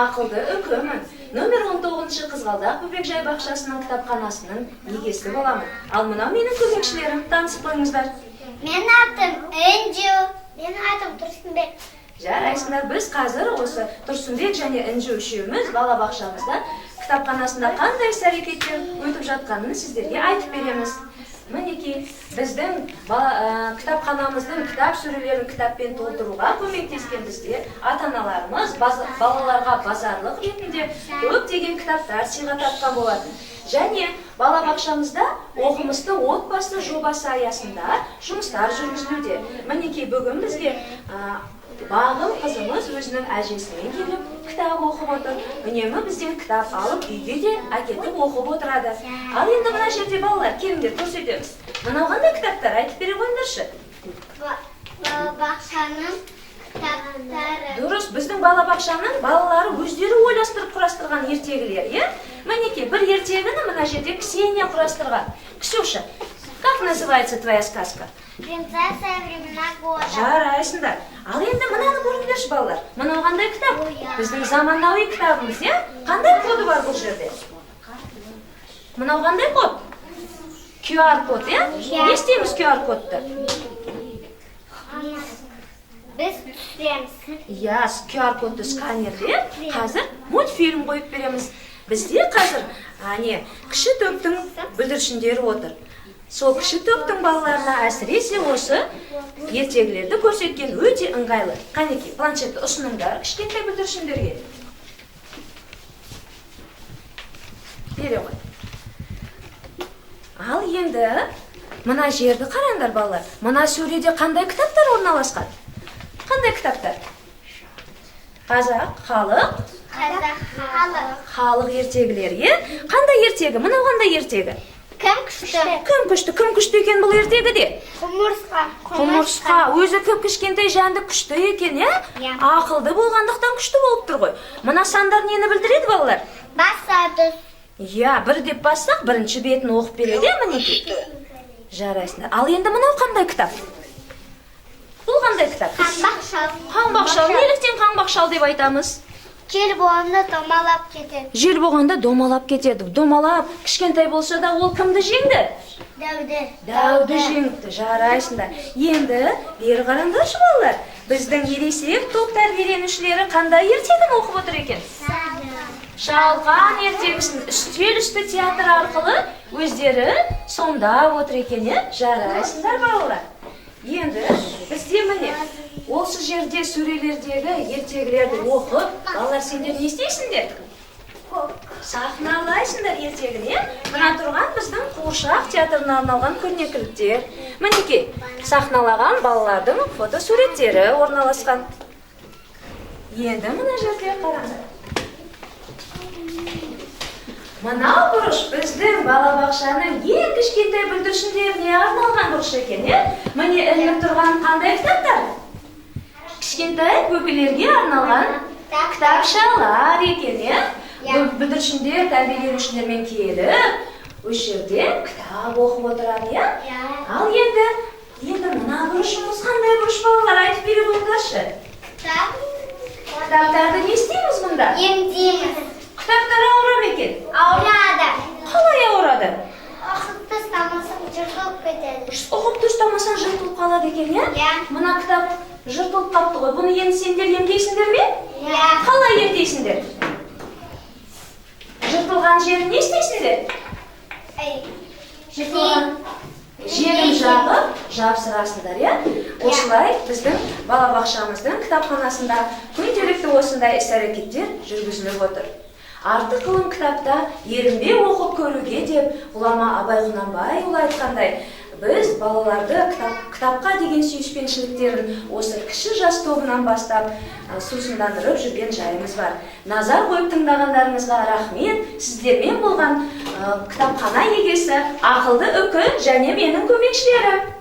ақылды үкімін. Номер 19 Қызғалдақ Бөбекжай бақшасының кітапханасының егесі боламын. Ал мынау менің көмекшілерім, танысып қойыңыздар. Менің атым Інжу. Менің атым Тұрсынбек. Жарайсыңдар, біз қазір осы Тұрсынбек және Інжу үшеуміз балабақшамызда кітапханасында қандай іс-әрекеттер өтіп жатқанын сіздерге айтып береміз. Мінекей, біздің кітапханамыздың кітап сөрелерін кітаппен толтыруға көмектескен бізде ата-аналарымыз балаларға базарлық ретінде көптеген кітаптар сыйға тартқан болады. Және балабақшамызда оқымысты отбасы жобасы аясында жұмыстар жүргізілуде. Мінекей, бүгін бізге Бағым қызымыз өзінің әжесімен келіп кітап оқып отыр. Үнемі бізден кітап алып үйге де әкетіп оқып отырады. Ал енді мына жерде балалар, келіңдер көрсетеміз. Мынау қандай кітаптар, айтып бере қойыңдаршы. Балабақшаның кітаптары. Дұрыс, біздің балабақшаның балалары өздері ойластырып құрастырған ертегілер, е? Мінекей, бір ертегіні мына жерде Ксения құрастырған. Ксюша, как называется твоя сказка? Принцесса времена года. Жарайсыңдар. Ал енді мынаны көріңдерші балалар. Мынау қандай кітап? Біздің заманауи кітабымыз, е? Қандай коды бар бұл жерде? Мынау қандай код? QR код, е? Не істейміз QR кодты? Біз түсіреміз. Иә, QR кодты сканерлеп, қазір мультфильм қойып береміз. Бізде қазір кіші топтың бүлдіршіндері отыр. Сол кіші топтың балаларына әсіресе осы ертегілерді көрсеткен өте ыңғайлы. Қанекей, планшетті ұсыныңдар кішкентай бүлдіршіндерге. Бере ғой. Ал енді мына жерді қараңдар балалар. Мына сөреде қандай кітаптар орналасқан? Қандай кітаптар? Қазақ, халық. Халық ертегілері. Қандай ертегі? Мынау қандай ертегі? Кім күшті? Кім күшті екен бұл ертегіде? Құмырсқа. Өзі кішкентай жанды күшті екен, е? Ақылды болғандықтан күшті болып тұр ғой. Мына сандар нені білдіреді балалар? Басады. Иә, бір деп бассақ, бірінші бетін оқып береді, мінекей. Жарайсыңдар. Ал енді мынау қандай кітап? Бұл қандай кітап? Қаңбақ-шал. Неліктен қаңбақ-шал деп айтамыз? Жел болғанда домалап кетеді. Жел болғанда домалап кетеді. Домалап, кішкентай болса да ол кімді жеңді? Дәуді жеңді. Жарайсыңдар. Енді бері қараңдаршы балалар. Біздің ересек топ тәрбиеленушілері қандай ертегіні оқып отыр екен? Шалған ертегісін үстел үсті театр арқылы өздері сомдап отыр екен, е? Жарайсыңдар балалар. Енді бізде міне осы жерде сөрелердегі ертегілерді оқып, балалар сендер не істейсіңдер? Сахналайсыңдар ертегіне. Мына тұрған біздің қуыршақ театрына арналған көрнекіліктер. Мінекей, сахналаған балалардың фотосуреттері орналасқан. Енді мына жерде қараңдар. Мынау бұрыш біздің балабақшаның ең кішкентай бүлдіршіндеріне арналған бұрыш екен, е? Міне ілініп тұрған қандай кітаптар? Кішкентай бөпелерге арналған кітапшалар екен, е? Бүлдіршіндер тәрбиеленушілермен келіп, осы жерде кітап оқып отырады, е? Ал енді мына бұрышымыз қандай бұрыш балалар, айтып бере қойыңдаршы. Кітаптарды не істейміз мұнда? Емдейміз. Кітаптар ауырады ма екен? Ауырады. Қалай ауырады? Оқып тастамасаң жыртылып кетеді. Оқып тастамасаң жыртылып қалады екен, е? Иә. Мына кітап жыртылып қалыпты ғой. Бұны енді сендер емдейсіңдер ме? Иә. Қалай емдейсіңдер? Жыртылған жерін не істейсіңдер? Жыртылған жерін жағып, жапсырасыңдар, е? Осылай біздің балабақшамыздың кітапханасында күнделікті осындай іс-әрекеттер жүргізіліп отыр. Артық ғылым кітапта ерінбей оқып көруге деп ғұлама Абай Құнанбайұлы айтқандай, біз балаларды кітапқа деген сүйіспеншіліктерін осы кіші жас тобынан бастап сусындандырып жүрген жайымыз бар. Назар қойып тыңдағандарыңызға рахмет. Сіздермен болған кітапхана егесі ақылды үкі және менің көмекшілерім.